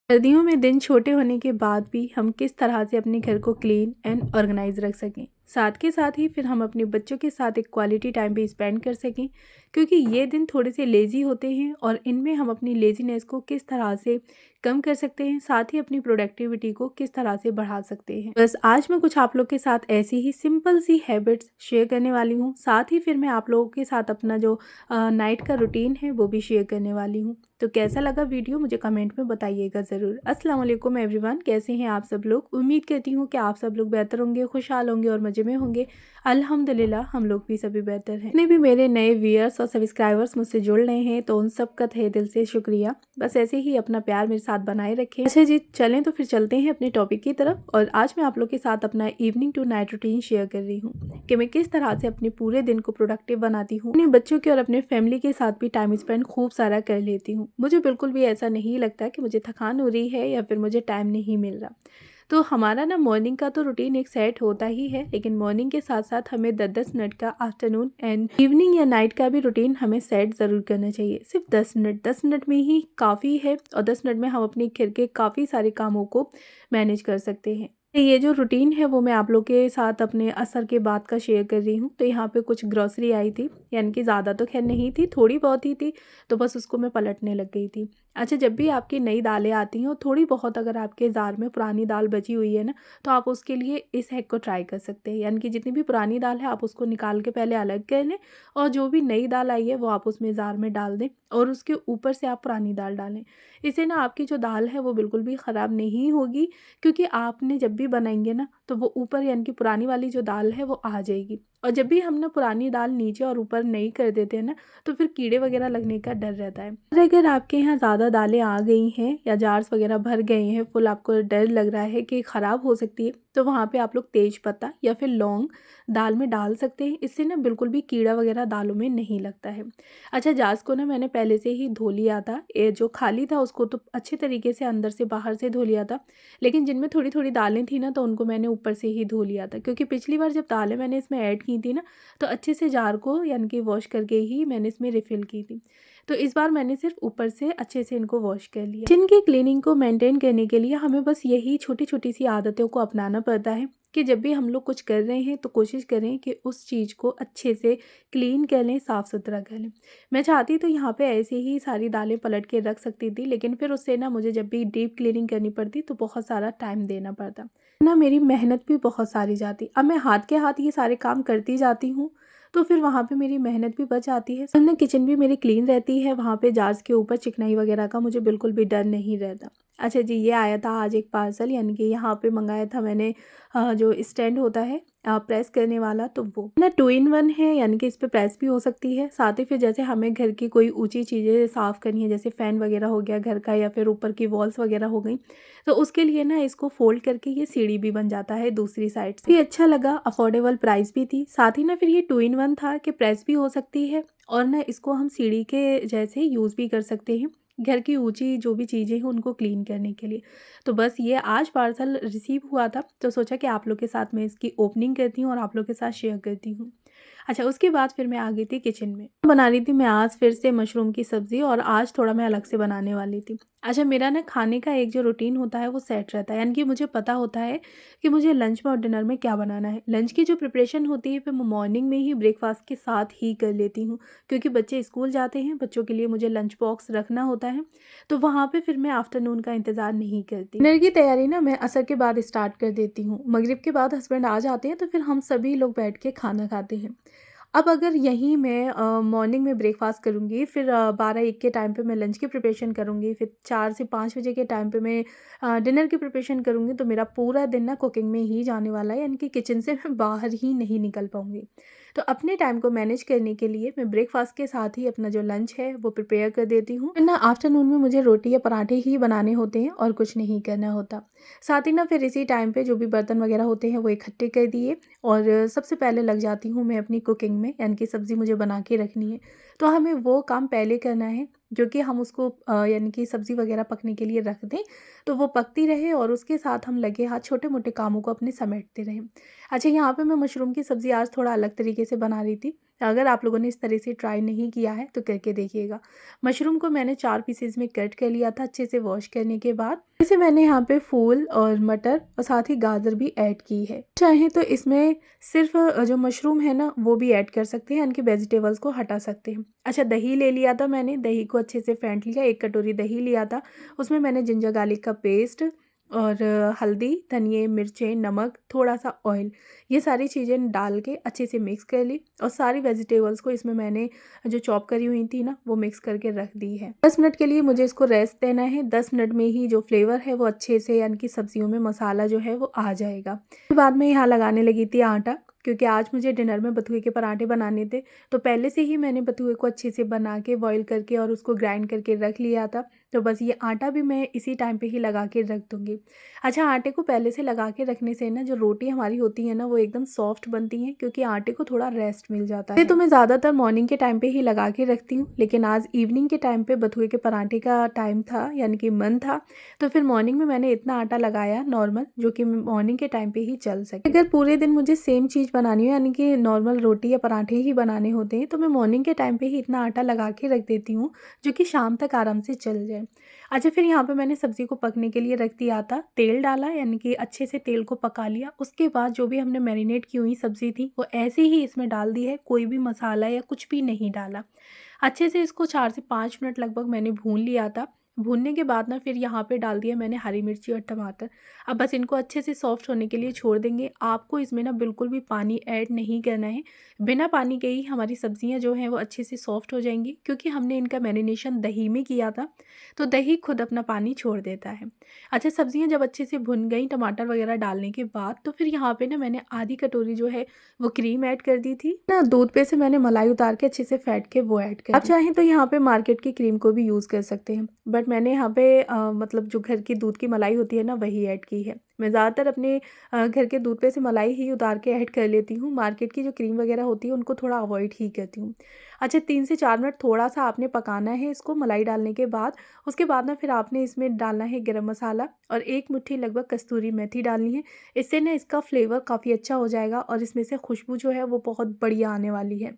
सर्दियों में दिन छोटे होने के बाद भी हम किस तरह से अपने घर को क्लीन एंड ऑर्गेनाइज रख सकें, साथ के साथ ही फिर हम अपने बच्चों के साथ एक क्वालिटी टाइम भी स्पेंड कर सकें, क्योंकि ये दिन थोड़े से लेज़ी होते हैं और इनमें हम अपनी लेज़ीनेस को किस तरह से कम कर सकते हैं, साथ ही अपनी प्रोडक्टिविटी को किस तरह से बढ़ा सकते हैं। बस आज मैं कुछ आप लोग के साथ ऐसी ही सिंपल सी हैबिट्स शेयर करने वाली हूँ। साथ ही फिर मैं आप लोगों के साथ अपना जो नाइट का रूटीन है वो भी शेयर करने वाली हूँ। तो कैसा लगा वीडियो मुझे कमेंट में बताइएगा ज़रूर। अस्सलाम वालेकुम एवरीवन, कैसे हैं आप सब लोग। उम्मीद करती हूँ कि आप सब लोग बेहतर होंगे, खुशहाल होंगे और मज़े में होंगे। अल्हम्दुलिल्लाह हम लोग भी सभी बेहतर हैं। जितने भी मेरे नए व्यूअर्स और सब्सक्राइबर्स मुझसे जुड़ रहे हैं तो उन सब का तहे दिल से शुक्रिया। बस ऐसे ही अपना प्यार मेरे साथ बनाए रखें। अच्छा जी, चलें तो फिर चलते हैं अपने टॉपिक की तरफ। और आज मैं आप लोग के साथ अपना evening to night routine share कर रही हूँ कि मैं किस तरह से अपने पूरे दिन को प्रोडक्टिव बनाती हूँ, अपने बच्चों के और अपने फैमिली के साथ भी टाइम स्पेंड खूब सारा कर लेती हूँ। मुझे बिल्कुल भी ऐसा नहीं लगता कि मुझे थकान हो रही है या फिर मुझे टाइम नहीं मिल रहा। तो हमारा ना मॉर्निंग का तो रूटीन एक सेट होता ही है, लेकिन मॉर्निंग के साथ साथ हमें 10-10 मिनट का आफ्टरनून एंड इवनिंग या नाइट का भी रूटीन हमें सेट ज़रूर करना चाहिए। सिर्फ 10 मिनट में ही काफ़ी है और 10 मिनट में हम अपने घर के काफ़ी सारे कामों को मैनेज कर सकते हैं। ये जो रूटीन है वो मैं आप लोग के साथ अपने असर के बाद का शेयर कर रही हूँ। तो यहाँ पे कुछ ग्रॉसरी आई थी, यानी कि ज़्यादा तो खैर नहीं थी, थोड़ी बहुत ही थी, तो बस उसको मैं पलटने लग गई थी। अच्छा, जब भी आपकी नई दालें आती हैं और थोड़ी बहुत अगर आपके जार में पुरानी दाल बची हुई है ना, तो आप उसके लिए इस हैक को ट्राई कर सकते हैं। यानी कि जितनी भी पुरानी दाल है आप उसको निकाल के पहले अलग कर लें और जो भी नई दाल आई है वो आप उसमें जार में डाल दें और उसके ऊपर से आप पुरानी दाल डालें। इससे ना आपकी जो दाल है वो बिल्कुल भी ख़राब नहीं होगी, क्योंकि आपने जब भी बनाएंगे ना तो वो ऊपर यानी कि पुरानी वाली जो दाल है वो आ जाएगी। और जब भी हम ना पुरानी दाल नीचे और ऊपर नहीं कर देते हैं ना, तो फिर कीड़े वगैरह लगने का डर रहता है। और अगर आपके यहाँ ज़्यादा दालें आ गई हैं या जार्स वगैरह भर गए हैं फुल, आपको डर लग रहा है कि ख़राब हो सकती है, तो वहाँ पे आप लोग तेज पत्ता या फिर लौंग दाल में डाल सकते हैं। इससे ना बिल्कुल भी कीड़ा वगैरह दालों में नहीं लगता है। अच्छा, जार्स को ना मैंने पहले से ही धो लिया था, ये जो खाली था उसको तो अच्छे तरीके से अंदर से बाहर से धो लिया था, लेकिन जिनमें थोड़ी थोड़ी दालें थी ना तो उनको मैंने ऊपर से ही धो लिया था, क्योंकि पिछली बार जब दालें मैंने इसमें ऐड की थी ना तो अच्छे से जार को यानी कि वॉश करके ही मैंने इसमें रिफ़िल की थी। तो इस बार मैंने सिर्फ ऊपर से अच्छे से इनको वॉश कर लिया। किचन की क्लीनिंग को मेंटेन करने के लिए हमें बस यही छोटी छोटी सी आदतों को अपनाना पड़ता है कि जब भी हम लोग कुछ कर रहे हैं तो कोशिश करें कि उस चीज़ को अच्छे से क्लीन कर लें, साफ़ सुथरा कर लें। मैं चाहती तो यहाँ पे ऐसे ही सारी दालें पलट के रख सकती थी, लेकिन फिर उससे ना मुझे जब भी डीप क्लीनिंग करनी पड़ती तो बहुत सारा टाइम देना पड़ता, ना मेरी मेहनत भी बहुत सारी जाती। अब मैं हाथ के हाथ ये सारे काम करती जाती हूँ तो फिर वहाँ पे मेरी मेहनत भी बच जाती है, ना किचन भी मेरी क्लीन रहती है, वहाँ पे जार्स के ऊपर चिकनाई वगैरह का मुझे बिल्कुल भी डर नहीं रहता। अच्छा जी, ये आया था आज एक पार्सल, यानी कि यहाँ पे मंगाया था मैंने जो स्टैंड होता है प्रेस करने वाला, तो वो ना 2 in 1 है, यानी कि इस पे प्रेस भी हो सकती है। साथ ही फिर जैसे हमें घर की कोई ऊंची चीज़ें साफ़ करनी है, जैसे फ़ैन वगैरह हो गया घर का या फिर ऊपर की वॉल्स वगैरह हो गई, तो उसके लिए ना इसको फोल्ड करके ये सीढ़ी भी बन जाता है दूसरी साइड से। ये अच्छा लगा, अफोर्डेबल प्राइस भी थी, साथ ही ना फिर ये 2 in 1 था कि प्रेस भी हो सकती है और ना इसको हम सीढ़ी के जैसे यूज़ भी कर सकते हैं घर की ऊंची जो भी चीज़ें हैं उनको क्लीन करने के लिए। तो बस ये आज पार्सल रिसीव हुआ था, तो सोचा कि आप लोग के साथ मैं इसकी ओपनिंग करती हूँ और आप लोग के साथ शेयर करती हूँ। अच्छा, उसके बाद फिर मैं आ गई थी किचन में, बना रही थी मैं आज फिर से मशरूम की सब्ज़ी, और आज थोड़ा मैं अलग से बनाने वाली थी। अच्छा, मेरा ना खाने का एक जो रूटीन होता है वो सेट रहता है, यानी कि मुझे पता होता है कि मुझे लंच में और डिनर में क्या बनाना है। लंच की जो प्रिपरेशन होती है फिर मैं मॉर्निंग में ही ब्रेकफास्ट के साथ ही कर लेती हूँ, क्योंकि बच्चे स्कूल जाते हैं, बच्चों के लिए मुझे लंच बॉक्स रखना होता है, तो वहाँ पे फिर मैं आफ्टरनून का इंतज़ार नहीं करती। डिनर की तैयारी ना मैं असर के बाद स्टार्ट कर देती हूँ। मगरिब के बाद हस्बैंड आ जाते हैं तो फिर हम सभी लोग बैठ के खाना खाते हैं। अब अगर यहीं मैं मॉर्निंग में ब्रेकफास्ट करूँगी, फिर 12-1 के टाइम पे मैं लंच की प्रिपरेशन करूँगी, फिर 4 से 5 बजे के टाइम पे मैं डिनर की प्रिपरेशन करूँगी, तो मेरा पूरा दिन ना कुकिंग में ही जाने वाला है, यानी कि किचन से मैं बाहर ही नहीं निकल पाऊँगी। तो अपने टाइम को मैनेज करने के लिए मैं ब्रेकफास्ट के साथ ही अपना जो लंच है वो प्रिपेयर कर देती हूँ। फिर ना आफ्टरनून में मुझे रोटी या पराठे ही बनाने होते हैं और कुछ नहीं करना होता। साथ ही ना फिर इसी टाइम पे जो भी बर्तन वगैरह होते हैं वो इकट्ठे कर दिए और सबसे पहले लग जाती हूँ मैं अपनी कुकिंग में, यानी कि सब्ज़ी मुझे बना के रखनी है, तो हमें वो काम पहले करना है जो कि हम उसको यानी कि सब्ज़ी वगैरह पकने के लिए रख दें, तो वो पकती रहे और उसके साथ हम लगे हाथ छोटे मोटे कामों को अपने समेटते रहें। अच्छा, यहाँ पे मैं मशरूम की सब्ज़ी आज थोड़ा अलग तरीके से बना रही थी। अगर आप लोगों ने इस तरह से ट्राई नहीं किया है तो करके देखिएगा। मशरूम को मैंने 4 पीसेज़ में कट कर लिया था अच्छे से वॉश करने के बाद। जैसे मैंने यहाँ पे फूल और मटर और साथ ही गाजर भी ऐड की है। चाहें तो इसमें सिर्फ जो मशरूम है ना वो भी ऐड कर सकते हैं, यानी कि वेजिटेबल्स को हटा सकते हैं। अच्छा, दही ले लिया था मैंने, दही को अच्छे से फेंट लिया, 1 कटोरी दही लिया था। उसमें मैंने जिंजर गार्लिक का पेस्ट और हल्दी, धनिए, मिर्चें, नमक, थोड़ा-सा ऑयल, ये सारी चीज़ें डाल के अच्छे से मिक्स कर ली और सारी वेजिटेबल्स को इसमें मैंने जो चॉप करी हुई थी ना वो मिक्स करके रख दी है। 10 मिनट के लिए मुझे इसको रेस्ट देना है। 10 मिनट में ही जो फ्लेवर है वो अच्छे से, यानी कि सब्जियों में मसाला जो है वो आ जाएगा। फिर बाद में यहाँ लगाने लगी थी आटा, क्योंकि आज मुझे डिनर में बथुए के पराठे बनाने थे। तो पहले से ही मैंने बथुए को अच्छे से बना के बॉईल करके और उसको ग्राइंड करके रख लिया था। तो बस ये आटा भी मैं इसी टाइम पे ही लगा के रख दूँगी। अच्छा, आटे को पहले से लगा के रखने से ना जो रोटी हमारी होती है ना वो एकदम सॉफ्ट बनती हैं, क्योंकि आटे को थोड़ा रेस्ट मिल जाता है। तो मैं ज़्यादातर मॉर्निंग के टाइम पे ही लगा के रखती हूँ, लेकिन आज इवनिंग के टाइम पे बथुए के पराठे का टाइम था, यानी कि मन था, तो फिर मॉर्निंग में मैंने इतना आटा लगाया नॉर्मल, जो कि मॉर्निंग के टाइम पे ही चल सके। अगर पूरे दिन मुझे सेम चीज़ बनानी हो, यानी कि नॉर्मल रोटी या पराठे ही बनाने होते हैं, तो मैं मॉर्निंग के टाइम पे ही इतना आटा लगा के रख देती हूँ, जो कि शाम तक आराम से चल जाए। अच्छा, फिर यहाँ पे मैंने सब्ज़ी को पकने के लिए रख दिया था, तेल डाला, यानी कि अच्छे से तेल को पका लिया। उसके बाद जो भी हमने मैरिनेट की हुई सब्ज़ी थी वो ऐसे ही इसमें डाल दी है, कोई भी मसाला या कुछ भी नहीं डाला। अच्छे से इसको 4 से 5 मिनट लगभग मैंने भून लिया था। भूनने के बाद ना फिर यहाँ पे डाल दिया मैंने हरी मिर्ची और टमाटर। अब बस इनको अच्छे से सॉफ्ट होने के लिए छोड़ देंगे। आपको इसमें ना बिल्कुल भी पानी ऐड नहीं करना है। बिना पानी के ही हमारी सब्जियाँ जो हैं वो अच्छे से सॉफ्ट हो जाएंगी, क्योंकि हमने इनका मैरिनेशन दही में किया था, तो दही खुद अपना पानी छोड़ देता है। अच्छा, सब्जियाँ जब अच्छे से भुन गई टमाटर वगैरह डालने के बाद, तो फिर यहाँ पे ना मैंने आधी कटोरी जो है वो क्रीम ऐड कर दी थी ना। दूध पे से मैंने मलाई उतार के अच्छे से फेंट के वो ऐड कर। आप चाहें तो यहाँ पे मार्केट की क्रीम को भी यूज़ कर सकते हैं, बट मैंने यहाँ पे मतलब जो घर की दूध की मलाई होती है ना वही ऐड की है। मैं ज़्यादातर अपने घर के दूध पे से मलाई ही उतार के ऐड कर लेती हूँ। मार्केट की जो क्रीम वगैरह होती है उनको थोड़ा अवॉइड ही करती हूँ। अच्छा, 3 से 4 मिनट थोड़ा-सा आपने पकाना है इसको मलाई डालने के बाद। उसके बाद ना फिर आपने इसमें डालना है गरम मसाला और 1 मुट्ठी लगभग कस्तूरी मेथी डालनी है। इससे ना इसका फ्लेवर काफ़ी अच्छा हो जाएगा और इसमें से खुशबू जो है वो बहुत बढ़िया आने वाली है।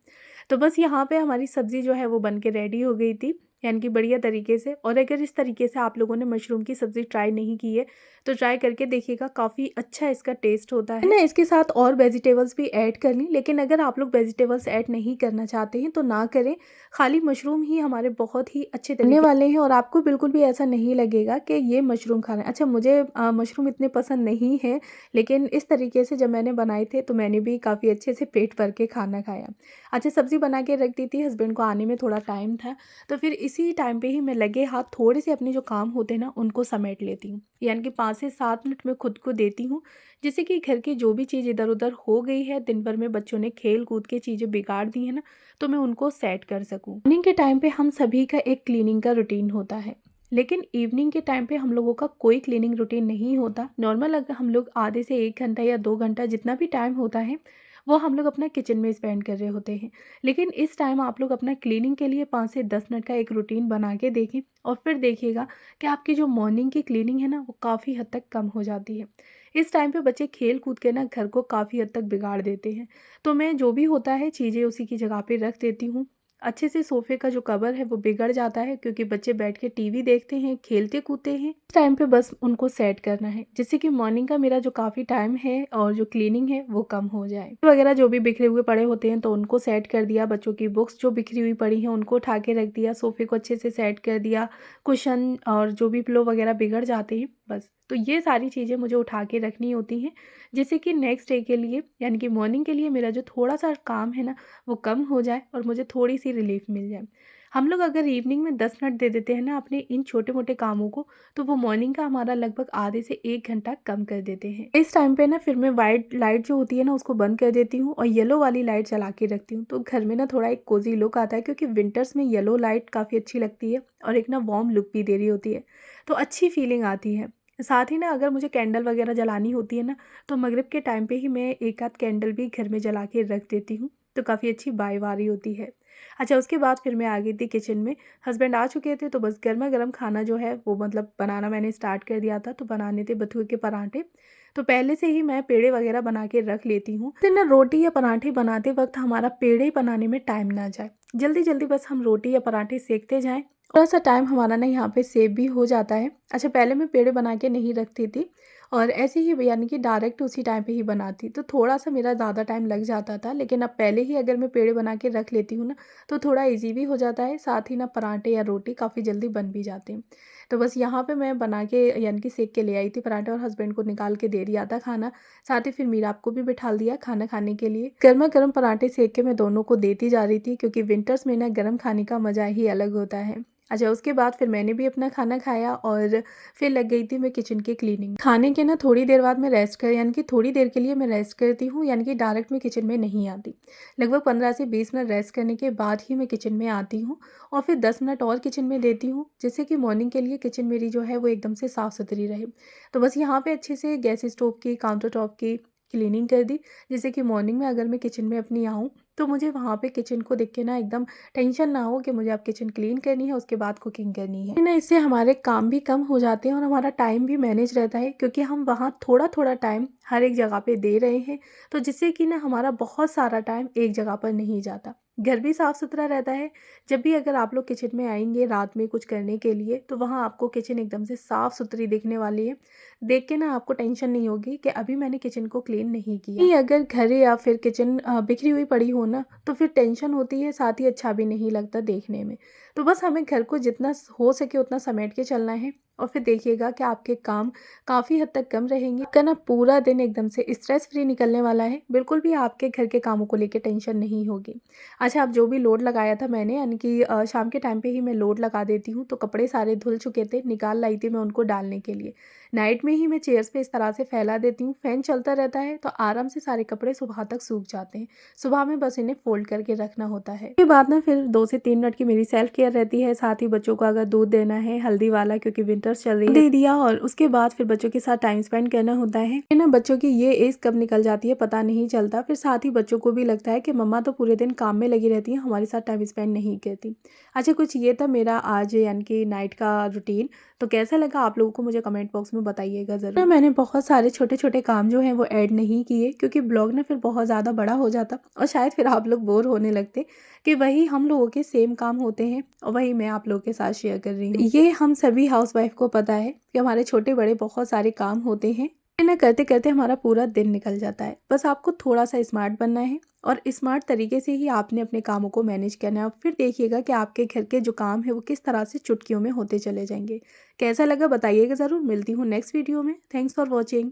तो बस यहाँ पे हमारी सब्ज़ी जो है वो बन के रेडी हो गई थी, यानी कि बढ़िया तरीके से। और अगर इस तरीके से आप लोगों ने मशरूम की सब्ज़ी ट्राई नहीं की है तो ट्राई करके देखिएगा, काफ़ी अच्छा इसका टेस्ट होता है ना। इसके साथ और वेजिटेबल्स भी ऐड कर ली, लेकिन अगर आप लोग वेजिटेबल्स ऐड नहीं करना चाहते हैं तो ना करें, खाली मशरूम ही हमारे बहुत ही अच्छे बनने वाले हैं और आपको बिल्कुल भी ऐसा नहीं लगेगा कि ये मशरूम खाना है। अच्छा, मुझे मशरूम इतने पसंद नहीं है, लेकिन इस तरीके से जब मैंने बनाए थे तो मैंने भी काफ़ी अच्छे से पेट भर के खाना खाया। अच्छा, सब्ज़ी बना के रख दी थी, हस्बैंड को आने में थोड़ा टाइम था, तो फिर इसी टाइम पे ही मैं लगे हाथ थोड़े से अपने जो काम होते हैं ना उनको समेट लेती हूँ, यानी कि 5 से 7 मिनट में खुद को देती हूँ, जिससे कि घर की जो भी चीज़ इधर उधर हो गई है, दिन भर में बच्चों ने खेल कूद के चीज़ें बिगाड़ दी है ना, तो मैं उनको सेट कर सकूँ। मॉर्निंग के टाइम पे हम सभी का एक क्लीनिंग का रूटीन होता है, लेकिन इवनिंग के टाइम पे हम लोगों का कोई क्लीनिंग रूटीन नहीं होता। नॉर्मल अगर हम लोग आधे से 1 घंटा या 2 घंटा जितना भी टाइम होता है वो हम लोग अपना किचन में स्पेंड कर रहे होते हैं, लेकिन इस टाइम आप लोग अपना क्लीनिंग के लिए 5 से 10 मिनट का एक रूटीन बना के देखें और फिर देखिएगा कि आपकी जो मॉर्निंग की क्लीनिंग है ना वो काफ़ी हद तक कम हो जाती है। इस टाइम पे बच्चे खेल कूद के ना घर को काफ़ी हद तक बिगाड़ देते हैं, तो मैं जो भी होता है चीज़ें उसी की जगह पे रख देती हूँ। अच्छे से सोफ़े का जो कवर है वो बिगड़ जाता है, क्योंकि बच्चे बैठ के टीवी देखते हैं, खेलते कूदते हैं। इस टाइम पे बस उनको सेट करना है, जिससे कि मॉर्निंग का मेरा जो काफ़ी टाइम है और जो क्लीनिंग है वो कम हो जाए। वगैरह जो भी बिखरे हुए पड़े होते हैं तो उनको सेट कर दिया, बच्चों की बुक्स जो बिखरी हुई पड़ी हैं उनको उठा के रख दिया, सोफ़े को अच्छे से सेट कर दिया, कुशन और जो भी पिलो वगैरह बिगड़ जाते हैं बस। तो ये सारी चीज़ें मुझे उठा के रखनी होती हैं, जिससे कि नेक्स्ट डे के लिए, यानी कि मॉर्निंग के लिए मेरा जो थोड़ा-सा काम है ना वो कम हो जाए और मुझे थोड़ी-सी रिलीफ़ मिल जाए। हम लोग अगर इवनिंग में 10 मिनट दे देते हैं ना अपने इन छोटे-मोटे कामों को, तो वो मॉर्निंग का हमारा लगभग आधे से 1 घंटा कम कर देते हैं। इस टाइम पे ना फिर मैं वाइट लाइट जो होती है ना उसको बंद कर देती हूँ और येलो वाली लाइट जला के रखती हूँ, तो घर में ना थोड़ा एक कोज़ी लुक आता है, क्योंकि विंटर्स में येलो लाइट काफ़ी अच्छी लगती है और एक ना वार्म लुक भी दे रही होती है, तो अच्छी फीलिंग आती है। साथ ही ना अगर मुझे कैंडल वगैरह जलानी होती है ना, तो मगरिब के टाइम पे ही मैं एक आध कैंडल भी घर में जला के रख देती हूँ, तो काफ़ी अच्छी बाईवारी होती है। अच्छा, उसके बाद फिर मैं आ गई थी किचन में, हस्बैंड आ चुके थे, तो बस गरमा-गरम खाना जो है वो मतलब बनाना मैंने स्टार्ट कर दिया था। तो बनाने थे बथुए के पराठे, तो पहले से ही मैं पेड़े वगैरह बना के रख लेती हूँ, तो ना रोटी या पराठे बनाते वक्त हमारा पेड़े बनाने में टाइम ना जाए, जल्दी जल्दी बस हम रोटी या पराठे सेकते जाएं, थोड़ा सा टाइम हमारा ना यहाँ पे सेव भी हो जाता है। अच्छा, पहले मैं पेड़े बना के नहीं रखती थी और ऐसे ही यानी कि डायरेक्ट उसी टाइम पे ही बनाती, तो थोड़ा सा मेरा ज़्यादा टाइम लग जाता था। लेकिन अब पहले ही अगर मैं पेड़े बना के रख लेती हूँ ना, तो थोड़ा इजी भी हो जाता है, साथ ही ना पराठे या रोटी काफ़ी जल्दी बन भी जाते हैं। तो बस यहाँ पे मैं बना के यानी कि सेक के ले आई थी पराठे और हस्बैंड को निकाल के दे दिया था खाना। साथ ही फिर मीरा को भी बिठाल दिया खाना खाने के लिए। गर्मा गर्म पराठे सेक के मैं दोनों को देती जा रही थी, क्योंकि विंटर्स में ना गर्म खाने का मज़ा ही अलग होता है। अच्छा, उसके बाद फिर मैंने भी अपना खाना खाया और फिर लग गई थी मैं किचन की क्लीनिंग। खाने के ना थोड़ी देर बाद मैं रेस्ट कर यानी कि थोड़ी देर के लिए मैं रेस्ट करती हूँ, यानी कि डायरेक्ट मैं किचन में नहीं आती। लगभग 15 से 20 मिनट रेस्ट करने के बाद ही मैं किचन में आती हूँ और फिर 10 मिनट और किचन में देती हूँ, जिससे कि मॉर्निंग के लिए किचन मेरी जो है वो एकदम से साफ़ सुथरी रहे। तो बस यहाँ पे अच्छे से गैस स्टोव की, काउंटर टॉप की क्लीनिंग कर दी, जिससे कि मॉर्निंग में अगर मैं किचन में अपनी आऊँ तो मुझे वहाँ पे किचन को देख के ना एकदम टेंशन ना हो कि मुझे अब किचन क्लीन करनी है, उसके बाद कुकिंग करनी है ना। इससे हमारे काम भी कम हो जाते हैं और हमारा टाइम भी मैनेज रहता है, क्योंकि हम वहाँ थोड़ा थोड़ा टाइम हर एक जगह पे दे रहे हैं, तो जिससे कि ना हमारा बहुत सारा टाइम एक जगह पर नहीं जाता। घर भी साफ़ सुथरा रहता है। जब भी अगर आप लोग किचन में आएंगे रात में कुछ करने के लिए, तो वहाँ आपको किचन एकदम से साफ़ सुथरी दिखने वाली है। देख के ना आपको टेंशन नहीं होगी कि अभी मैंने किचन को क्लीन नहीं किया। नहीं, अगर घर या फिर किचन बिखरी हुई पड़ी हो ना, तो फिर टेंशन होती है, साथ ही अच्छा भी नहीं लगता देखने में। तो बस हमें घर को जितना हो सके उतना समेट के चलना है और फिर देखिएगा कि आपके काम काफ़ी हद तक कम रहेंगे। आपका ना पूरा दिन एकदम से स्ट्रेस फ्री निकलने वाला है, बिल्कुल भी आपके घर के कामों को लेकर टेंशन नहीं होगी। अच्छा, अब जो भी लोड लगाया था मैंने, यानी कि शाम के टाइम पे ही मैं लोड लगा देती हूँ, तो कपड़े सारे धुल चुके थे, निकाल लाई थी मैं उनको डालने के लिए। नाइट में ही मैं चेयर्स पे इस तरह से फैला देती हूँ, फ़ैन चलता रहता है तो आराम से सारे कपड़े सुबह तक सूख जाते हैं। सुबह में बस इन्हें फोल्ड करके रखना होता है। उसके बाद ना फिर 2 से 3 मिनट की मेरी सेल्फ केयर रहती है, साथ ही बच्चों को अगर दूध देना है हल्दी वाला, क्योंकि विंटर्स चल रही है, दे दिया। और उसके बाद फिर बच्चों के साथ टाइम स्पेंड करना होता है ना। बच्चों की ये एज कब निकल जाती है पता नहीं चलता। फिर साथ ही बच्चों को भी लगता है कि मम्मा तो पूरे दिन काम में लगी रहती है, हमारे साथ टाइम स्पेंड नहीं करती। अच्छा, कुछ ये था मेरा आज यानी कि नाइट का रूटीन। तो कैसा लगा आप लोगों को मुझे कमेंट बॉक्स में बताइएगा ज़रूर। मैंने बहुत सारे छोटे छोटे काम जो हैं वो ऐड नहीं किए, क्योंकि ब्लॉग ना फिर बहुत ज़्यादा बड़ा हो जाता और शायद फिर आप लोग बोर होने लगते कि वही हम लोगों के सेम काम होते हैं और वही मैं आप लोगों के साथ शेयर कर रही हूँ। ये हम सभी हाउसवाइफ को पता है कि हमारे छोटे बड़े बहुत सारे काम होते हैं ना, करते करते हमारा पूरा दिन निकल जाता है। बस आपको थोड़ा सा स्मार्ट बनना है और स्मार्ट तरीके से ही आपने अपने कामों को मैनेज करना है। फिर देखिएगा कि आपके घर के जो काम है वो किस तरह से चुटकियों में होते चले जाएंगे। कैसा लगा बताइएगा ज़रूर। मिलती हूँ नेक्स्ट वीडियो में। Thanks for watching.